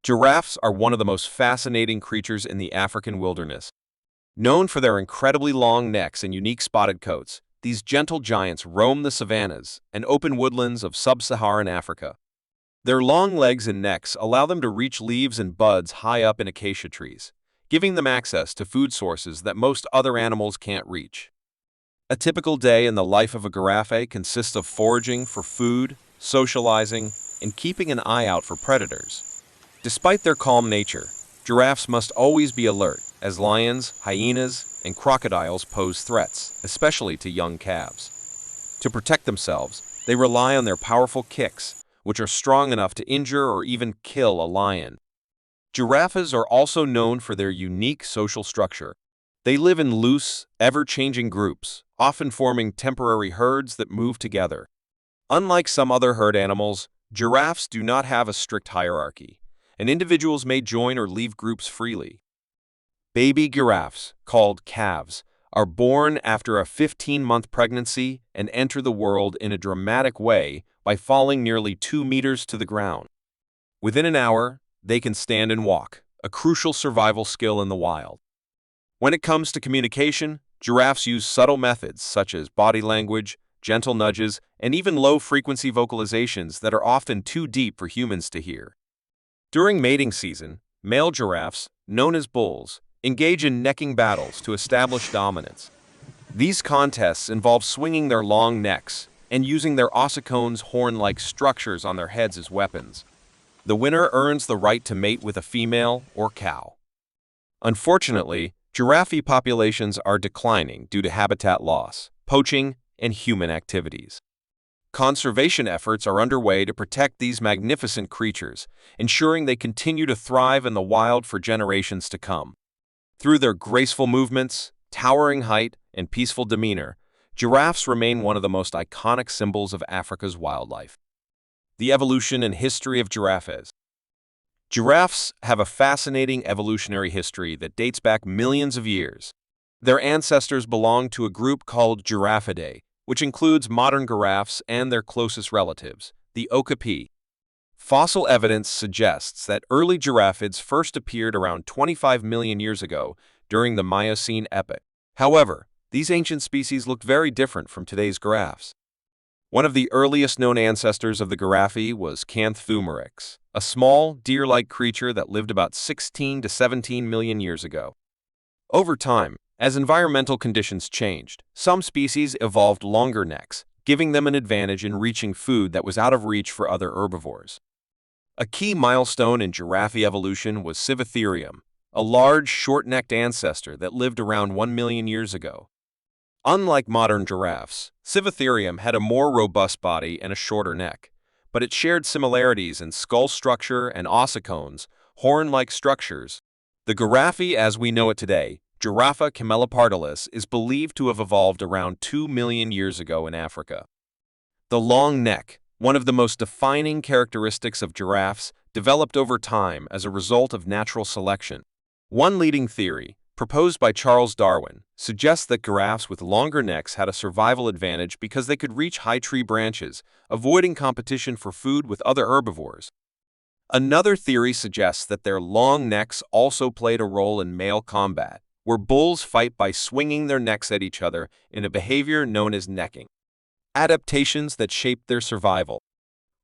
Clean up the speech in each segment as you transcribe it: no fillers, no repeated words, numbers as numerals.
Giraffes are one of the most fascinating creatures in the African wilderness. Known for their incredibly long necks and unique spotted coats, these gentle giants roam the savannas and open woodlands of sub-Saharan Africa. Their long legs and necks allow them to reach leaves and buds high up in acacia trees, giving them access to food sources that most other animals can't reach. A typical day in the life of a giraffe consists of foraging for food, socializing, and keeping an eye out for predators. Despite their calm nature, giraffes must always be alert, as lions, hyenas, and crocodiles pose threats, especially to young calves. To protect themselves, they rely on their powerful kicks, which are strong enough to injure or even kill a lion. Giraffes are also known for their unique social structure. They live in loose, ever-changing groups, often forming temporary herds that move together. Unlike some other herd animals, giraffes do not have a strict hierarchy, and individuals may join or leave groups freely. Baby giraffes, called calves, are born after a 15-month pregnancy and enter the world in a dramatic way by falling nearly 2 meters to the ground. Within an hour, they can stand and walk, a crucial survival skill in the wild. When it comes to communication, giraffes use subtle methods such as body language, gentle nudges, and even low-frequency vocalizations that are often too deep for humans to hear. During mating season, male giraffes, known as bulls, engage in necking battles to establish dominance. These contests involve swinging their long necks and using their ossicones' horn-like structures on their heads as weapons. The winner earns the right to mate with a female or cow. Unfortunately, giraffe populations are declining due to habitat loss, poaching, and human activities. Conservation efforts are underway to protect these magnificent creatures, ensuring they continue to thrive in the wild for generations to come. Through their graceful movements, towering height, and peaceful demeanor, giraffes remain one of the most iconic symbols of Africa's wildlife. The evolution and history of giraffes. Giraffes have a fascinating evolutionary history that dates back millions of years. Their ancestors belonged to a group called Giraffidae, which includes modern giraffes and their closest relatives, the okapi. Fossil evidence suggests that early giraffids first appeared around 25 million years ago during the Miocene epoch. However, these ancient species looked very different from today's giraffes. One of the earliest known ancestors of the giraffe was Canthfumarix, a small, deer-like creature that lived about 16 to 17 million years ago. Over time, as environmental conditions changed, some species evolved longer necks, giving them an advantage in reaching food that was out of reach for other herbivores. A key milestone in giraffe evolution was Civatherium, a large, short-necked ancestor that lived around 1 million years ago. Unlike modern giraffes, Civatherium had a more robust body and a shorter neck, but it shared similarities in skull structure and ossicones, horn-like structures. The giraffe as we know it today, Giraffa camelopardalis, is believed to have evolved around 2 million years ago in Africa. The long neck, one of the most defining characteristics of giraffes, developed over time as a result of natural selection. One leading theory, proposed by Charles Darwin, suggests that giraffes with longer necks had a survival advantage because they could reach high tree branches, avoiding competition for food with other herbivores. Another theory suggests that their long necks also played a role in male combat, where bulls fight by swinging their necks at each other in a behavior known as necking. Adaptations that shaped their survival.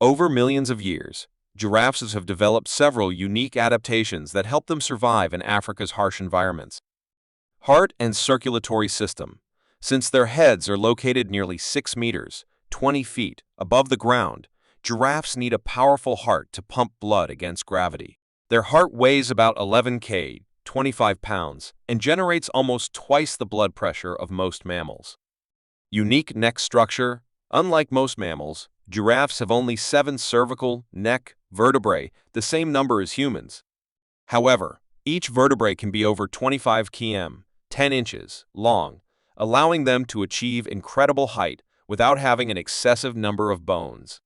Over millions of years, giraffes have developed several unique adaptations that help them survive in Africa's harsh environments. Heart and circulatory system. Since their heads are located nearly 6 meters, 20 feet, above the ground, giraffes need a powerful heart to pump blood against gravity. Their heart weighs about 11 kg, 25 pounds, and generates almost twice the blood pressure of most mammals. Unique neck structure. Unlike most mammals, giraffes have only 7 cervical, neck, vertebrae, the same number as humans. However, each vertebrae can be over 25 km, 10 inches, long, allowing them to achieve incredible height without having an excessive number of bones.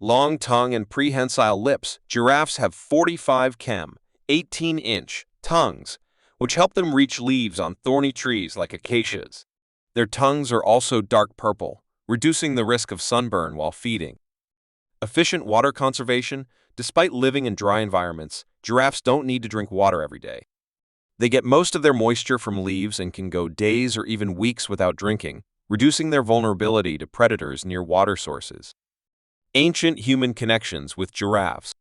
Long tongue and prehensile lips. Giraffes have 45 km, 18-inch, tongues, which help them reach leaves on thorny trees like acacias. Their tongues are also dark purple, reducing the risk of sunburn while feeding. Efficient water conservation. Despite living in dry environments, giraffes don't need to drink water every day. They get most of their moisture from leaves and can go days or even weeks without drinking, reducing their vulnerability to predators near water sources. Ancient human connections with giraffes.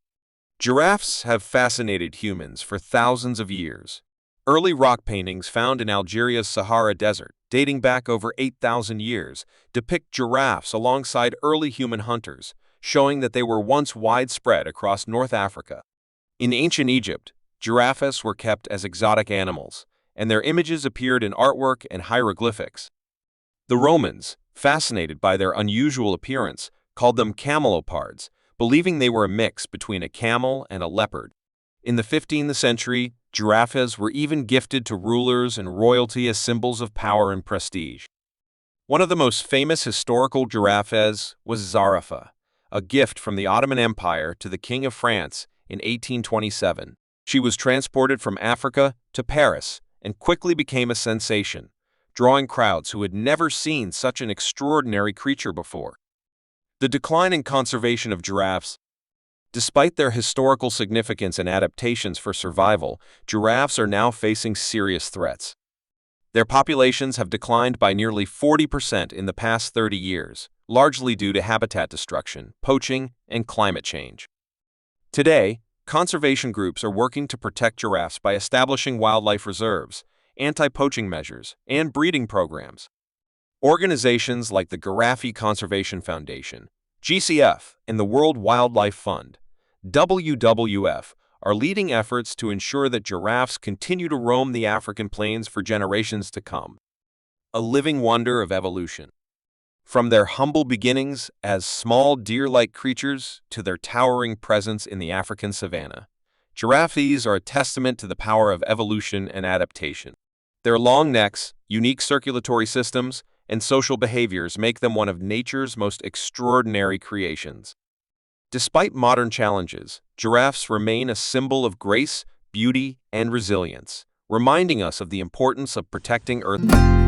Giraffes have fascinated humans for thousands of years. Early rock paintings found in Algeria's Sahara Desert, dating back over 8,000 years, depict giraffes alongside early human hunters, showing that they were once widespread across North Africa. In ancient Egypt, giraffes were kept as exotic animals, and their images appeared in artwork and hieroglyphics. The Romans, fascinated by their unusual appearance, called them camelopards, believing they were a mix between a camel and a leopard. In the 15th century, giraffes were even gifted to rulers and royalty as symbols of power and prestige. One of the most famous historical giraffes was Zaraffa, a gift from the Ottoman Empire to the King of France in 1827. She was transported from Africa to Paris and quickly became a sensation, drawing crowds who had never seen such an extraordinary creature before. The decline and conservation of giraffes. Despite their historical significance and adaptations for survival, giraffes are now facing serious threats. Their populations have declined by nearly 40% in the past 30 years, largely due to habitat destruction, poaching, and climate change. Today, conservation groups are working to protect giraffes by establishing wildlife reserves, anti-poaching measures, and breeding programs. Organizations like the Giraffes Conservation Foundation, GCF, and the World Wildlife Fund, WWF, are leading efforts to ensure that giraffes continue to roam the African plains for generations to come. A living wonder of evolution. From their humble beginnings as small deer-like creatures to their towering presence in the African savanna, giraffes are a testament to the power of evolution and adaptation. Their long necks, unique circulatory systems, and social behaviors make them one of nature's most extraordinary creations. Despite modern challenges, giraffes remain a symbol of grace, beauty, and resilience, reminding us of the importance of protecting Earth.